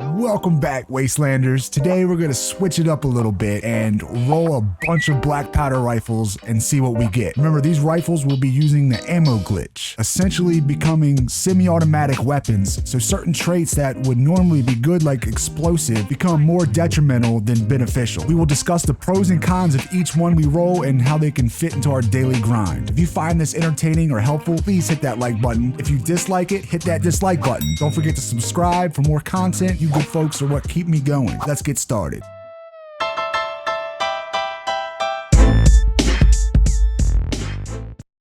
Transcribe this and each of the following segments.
Welcome back, Wastelanders. Today we're gonna switch it up a little bit and roll a bunch of black powder rifles and see what we get. Remember, these rifles will be using the ammo glitch, essentially becoming semi-automatic weapons, so certain traits that would normally be good like explosive become more detrimental than beneficial. We will discuss the pros and cons of each one we roll and how they can fit into our daily grind. If you find this entertaining or helpful, please hit that like button. If you dislike it, hit that dislike button. Don't forget to subscribe for more content. You good folks are what keep me going. Let's get started.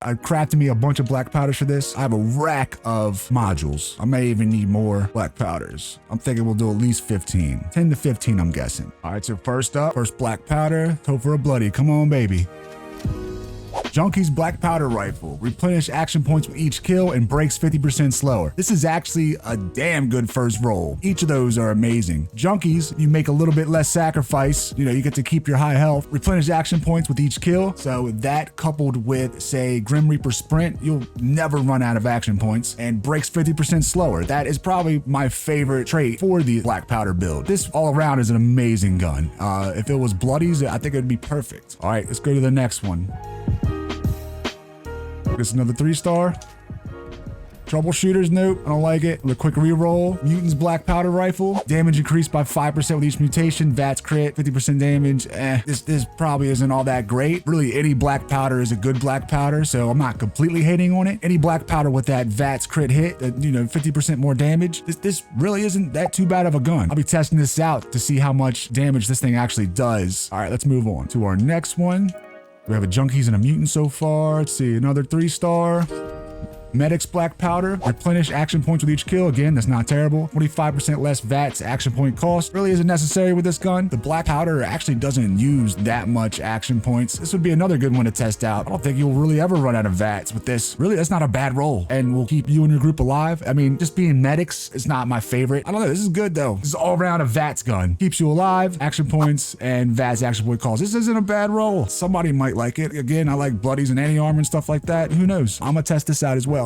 I crafted me a bunch of black powders for this. I have a rack of modules. I may even need more black powders. I'm thinking we'll do at least 15. 10 to 15, I'm guessing. All right, so first up, first black powder. Hope for a bloody. Come on, baby. Junkie's black powder rifle. Replenish action points with each kill and breaks 50% slower. This is actually a damn good first roll. Each of those are amazing. Junkies, you make a little bit less sacrifice. You know, you get to keep your high health. Replenish action points with each kill. So that coupled with, say, Grim Reaper Sprint, you'll never run out of action points and breaks 50% slower. That is probably my favorite trait for the black powder build. This all around is an amazing gun. If it was Bloodies, I think it'd be perfect. All right, let's go to the next one. This is another 3-star. Troubleshooters, nope, I don't like it. A quick reroll. Mutant's black powder rifle. Damage increased by 5% with each mutation. VATS crit, 50% damage. This probably isn't all that great. Really, any black powder is a good black powder, so I'm not completely hating on it. Any black powder with that VATS crit hit, 50% more damage. This really isn't that too bad of a gun. I'll be testing this out to see how much damage this thing actually does. All right, let's move on to our next one. We have a Junkies and a Mutant so far. Let's see, another 3-star. Medic's black powder. Replenish action points with each kill. Again, that's not terrible. 25% less VATS action point cost. Really isn't necessary with this gun. The black powder actually doesn't use that much action points. This would be another good one to test out. I don't think you'll really ever run out of VATS with this. Really, that's not a bad roll and will keep you and your group alive. I mean, just being medics is not my favorite. I don't know. This is good though. This is all around a VATS gun. Keeps you alive, action points, and VATS action point cost. This isn't a bad roll. Somebody might like it. Again, I like Bloodies and anti-armor and stuff like that. Who knows? I'm gonna test this out as well.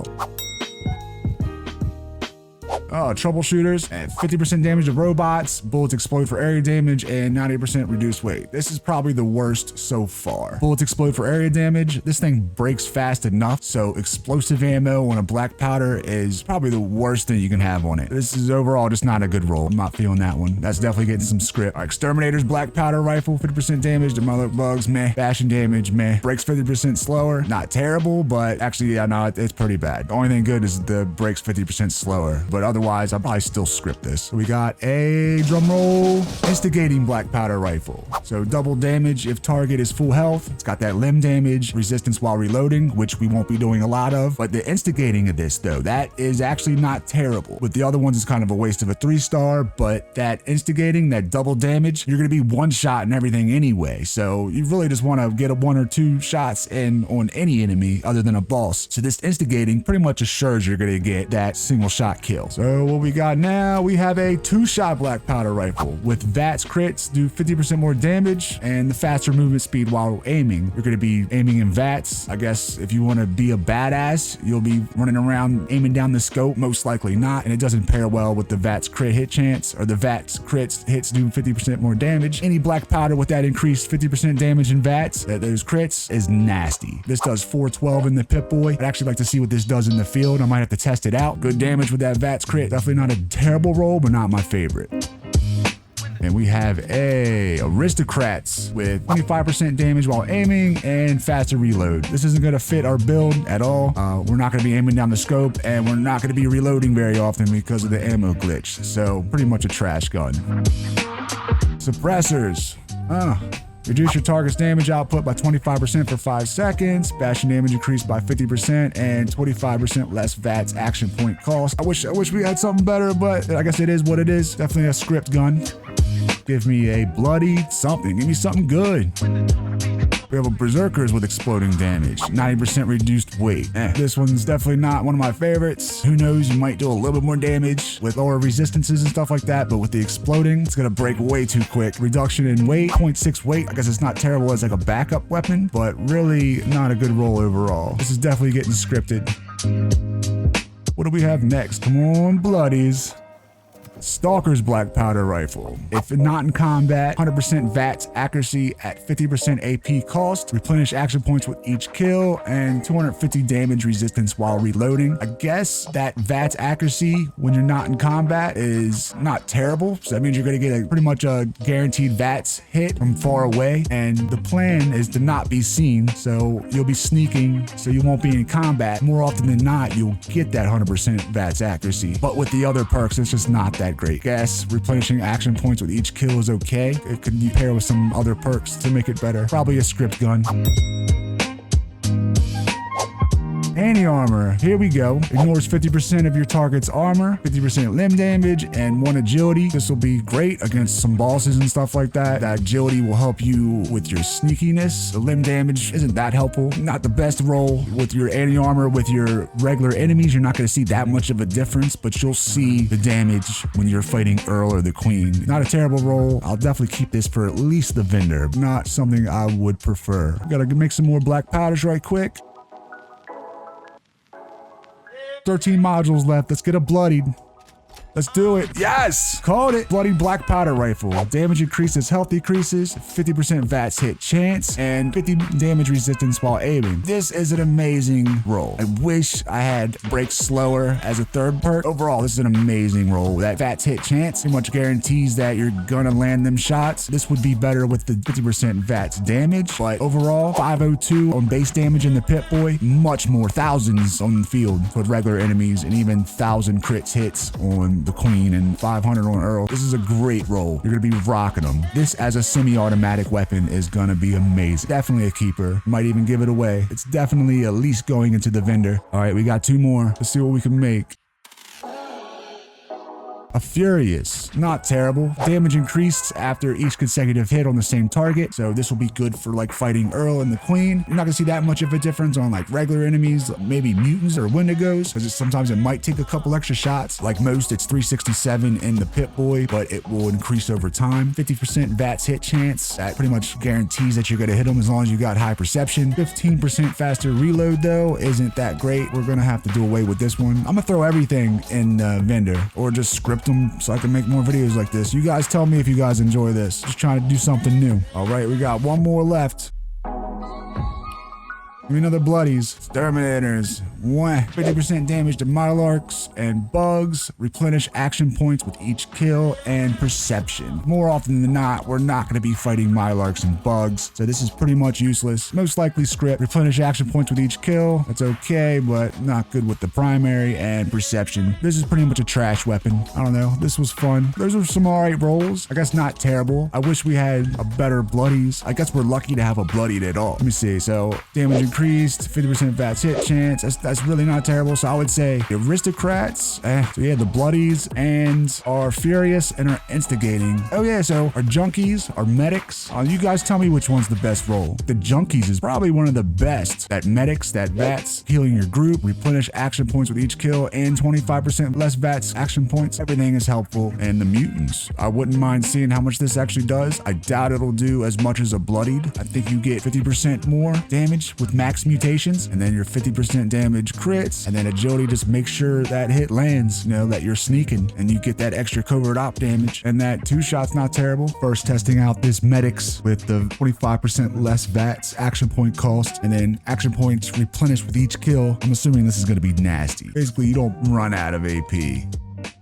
Oh, troubleshooters at 50% damage to robots, bullets explode for area damage, and 90% reduced weight. This is probably the worst so far. Bullets explode for area damage. This thing breaks fast enough, so explosive ammo on a black powder is probably the worst thing you can have on it. This is overall just not a good roll. I'm not feeling that one. That's definitely getting some script. Our Exterminator's black powder rifle, 50% damage to mother bugs, meh. Bashing damage, meh. Breaks 50% slower. Not terrible, but actually, yeah, no, it's pretty bad. The only thing good is the breaks 50% slower, but otherwise, I'll probably still script this. So we got a drum roll, instigating black powder rifle. So double damage if target is full health. It's got that limb damage, resistance while reloading, which we won't be doing a lot of. But the instigating of this though, that is actually not terrible. With the other ones, it's kind of a waste of a 3-star, but that instigating, that double damage, you're gonna be one shot and everything anyway. So you really just wanna get a 1 or 2 shots in on any enemy other than a boss. So this instigating pretty much assures you're gonna get that single shot kill. So what we got now, we have a 2-shot black powder rifle with VATS crits, do 50% more damage and the faster movement speed while aiming. You're going to be aiming in VATS. I guess if you want to be a badass, you'll be running around aiming down the scope, most likely not, and it doesn't pair well with the VATS crit hit chance, or the VATS crits hits do 50% more damage. Any black powder with that increased 50% damage in VATS, those crits, is nasty. This does 412 in the Pip-Boy. I'd actually like to see what this does in the field. I might have to test it out. Good damage with that VATS crit. Definitely not a terrible roll, but not my favorite. And we have a Aristocrats with 25% damage while aiming and faster reload. This isn't going to fit our build at all. We're not going to be aiming down the scope, and we're not going to be reloading very often because of the ammo glitch. So pretty much a trash gun. Suppressors. Reduce your target's damage output by 25% for 5 seconds. Bashing damage increased by 50% and 25% less VATS action point cost. I wish we had something better, but I guess it is what it is. Definitely a script gun. Give me a Bloodied something. Give me something good. We have a Berserkers with exploding damage, 90% reduced weight. This one's definitely not one of my favorites. Who knows, you might do a little bit more damage with lower resistances and stuff like that, but with the exploding, it's gonna break way too quick. Reduction in weight, 0.6 weight. I guess it's not terrible as like a backup weapon, but really not a good roll overall. This is definitely getting scripted. What do we have next? Come on, Bloodies. Stalker's Black Powder Rifle. If not in combat, 100% VATS accuracy at 50% AP cost, replenish action points with each kill, and 250 damage resistance while reloading. I guess that VATS accuracy when you're not in combat is not terrible. So that means you're gonna get pretty much a guaranteed VATS hit from far away. And the plan is to not be seen. So you'll be sneaking, so you won't be in combat. More often than not, you'll get that 100% VATS accuracy. But with the other perks, it's just not that great. Guess replenishing action points with each kill is okay. It could be paired with some other perks to make it better. Probably a script gun. Anti-armor, here we go. Ignores 50% of your target's armor, 50% limb damage, and 1 agility. This will be great against some bosses and stuff like that. That agility will help you with your sneakiness. The limb damage isn't that helpful. Not the best roll with your anti-armor with your regular enemies. You're not going to see that much of a difference, but you'll see the damage when you're fighting Earl or the Queen. Not a terrible roll. I'll definitely keep this for at least the vendor. Not something I would prefer. Gotta make some more black powders right quick. 13 modules left. Let's get a Bloodied. Let's do it. Yes! Called it. Bloodied Black Powder Rifle. Damage increases, health decreases, 50% VATS hit chance, and 50 damage resistance while aiming. This is an amazing roll. I wish I had break slower as a third perk. Overall, this is an amazing roll. That VATS hit chance pretty much guarantees that you're gonna land them shots. This would be better with the 50% VATS damage, but overall, 502 on base damage in the Pip-Boy, much more, thousands on the field with regular enemies, and even 1,000 crits hits on the Queen and 500 on Earl. This is a great roll. You're gonna be rocking them. This as a semi-automatic weapon is gonna be amazing. Definitely a keeper. Might even give it away. It's definitely at least going into the vendor. All right, we got 2 more. Let's see what we can make. A Furious, not terrible. Damage increased after each consecutive hit on the same target, so this will be good for like fighting Earl and the Queen. You're not gonna see that much of a difference on like regular enemies, maybe mutants or Wendigos, because sometimes it might take a couple extra shots. Like most, it's 367 in the Pip-Boy, but it will increase over time. 50% VATS hit chance, that pretty much guarantees that you're gonna hit them as long as you got high perception. 15% faster reload though isn't that great. We're gonna have to do away with this one. I'm gonna throw everything in the vendor or just script them so I can make more videos like this. You guys tell me if you guys enjoy this. Just trying to do something new. All right, we got 1 more left. Give me another Bloodies. Exterminators. 50% damage to Mylarks and bugs. Replenish action points with each kill and perception. More often than not, we're not going to be fighting Mylarks and bugs, so this is pretty much useless. Most likely script. Replenish action points with each kill. That's okay, but not good with the primary and perception. This is pretty much a trash weapon. I don't know. This was fun. Those are some alright rolls. I guess not terrible. I wish we had a better Bloodies. I guess we're lucky to have a Bloodied at all. Let me see. So damage increased, 50% VATS hit chance. That's really not terrible. So I would say the Aristocrats, so yeah, the Bloodies and our Furious and our Instigating. Oh yeah, so our Junkies, our Medics. You guys tell me which one's the best roll. The Junkies is probably one of the best. That Medics, that VATS, healing your group, replenish action points with each kill, and 25% less VATS action points. Everything is helpful. And the Mutants, I wouldn't mind seeing how much this actually does. I doubt it'll do as much as a Bloodied. I think you get 50% more damage with max mutations, and then your 50% damage crits, and then agility just makes sure that hit lands, you know, that you're sneaking, and you get that extra covert op damage, and that 2 shots not terrible. First testing out this Medics with the 25% less VATS action point cost, and then action points replenished with each kill. I'm assuming this is going to be nasty. Basically, you don't run out of AP.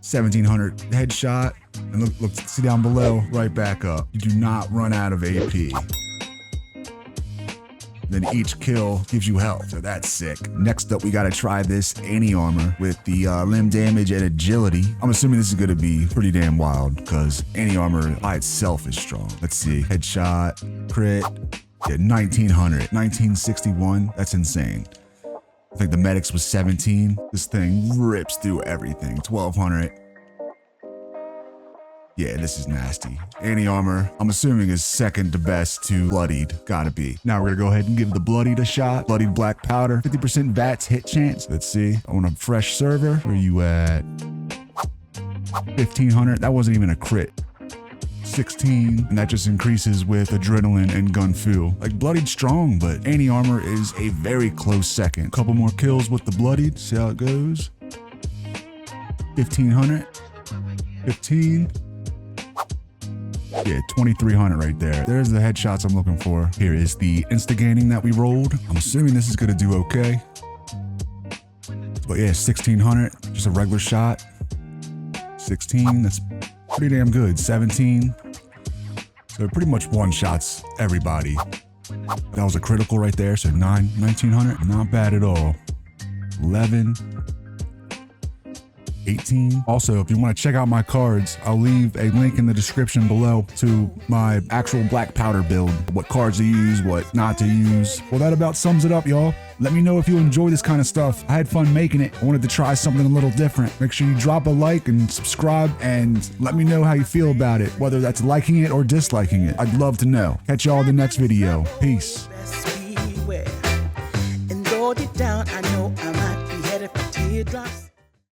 1700 headshot, and look, see down below, right back up. You do not run out of AP. Then each kill gives you health, so that's sick. Next up, we gotta try this anti-armor with the limb damage and agility. I'm assuming this is gonna be pretty damn wild because anti-armor by itself is strong. Let's see, headshot, crit, yeah, 1900, 1961, that's insane. I think the Medics was 17. This thing rips through everything, 1200. Yeah, this is nasty. Anti-armor, I'm assuming is second to best to Bloodied. Gotta be. Now we're gonna go ahead and give the Bloodied a shot. Bloodied Black Powder, 50% VATS hit chance. Let's see. I want a fresh server. Where you at? 1500. That wasn't even a crit. 16, and that just increases with adrenaline and gun feel. Like Bloodied strong, but anti-armor is a very close second. Couple more kills with the Bloodied. See how it goes. 1500. 15. Yeah, 2,300 right there. There's the headshots I'm looking for. Here is the instigating that we rolled. I'm assuming this is gonna do okay. But yeah, 1,600, just a regular shot. 16, that's pretty damn good. 17. So pretty much one-shots everybody. That was a critical right there, so 1,900, not bad at all. 11. 18. Also, if you want to check out my cards, I'll leave a link in the description below to my actual black powder build, what cards to use, what not to use. Well, that about sums it up, y'all. Let me know if you enjoy this kind of stuff. I had fun making it. I wanted to try something a little different. Make sure you drop a like and subscribe and let me know how you feel about it, whether that's liking it or disliking it. I'd love to know. Catch y'all in the next video. Peace. And load it down, I know I might be headed for teardrops.